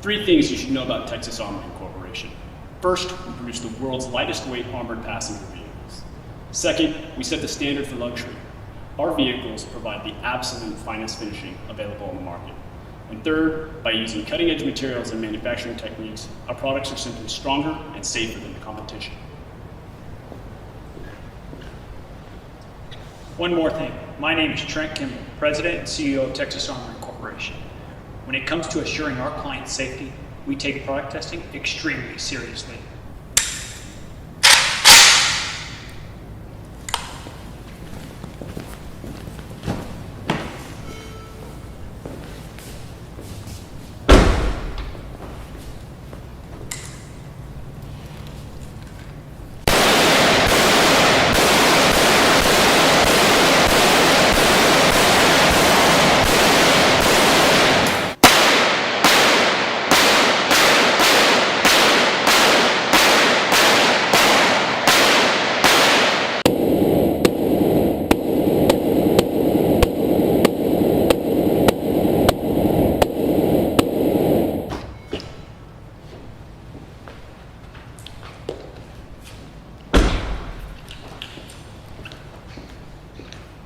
Three things you should know about Texas Armoring Corporation. First, we produce the world's lightest weight armored passenger vehicles. Second, we set the standard for luxury. Our vehicles provide the absolute finest finishing available on the market. And third, by using cutting-edge materials and manufacturing techniques, our products are simply stronger and safer than the competition. One more thing. My name is Trent Kimball, President and CEO of Texas Armoring Corporation. When it comes to assuring our clients' safety, we take product testing extremely seriously.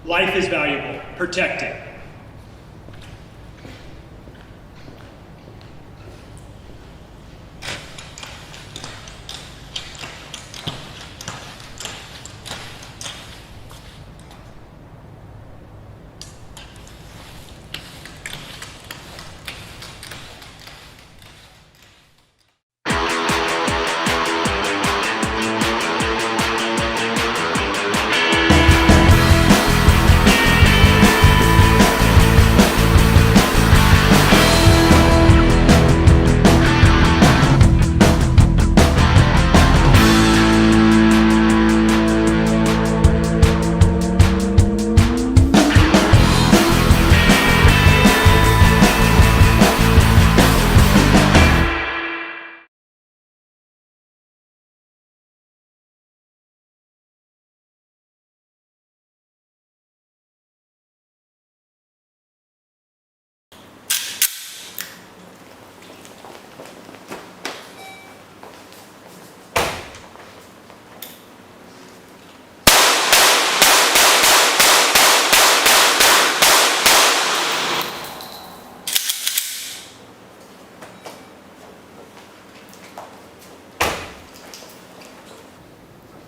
Life is valuable. Protect it.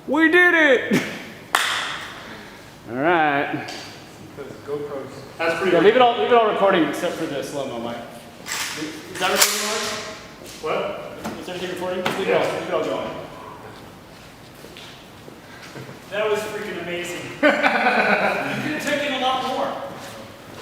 We did it! All right. GoPros. That's pretty. Yeah, leave it all recording except for the slow-mo, Mike. Is that recording, Mark? What? Is everything recording? Leave it all going. That was freaking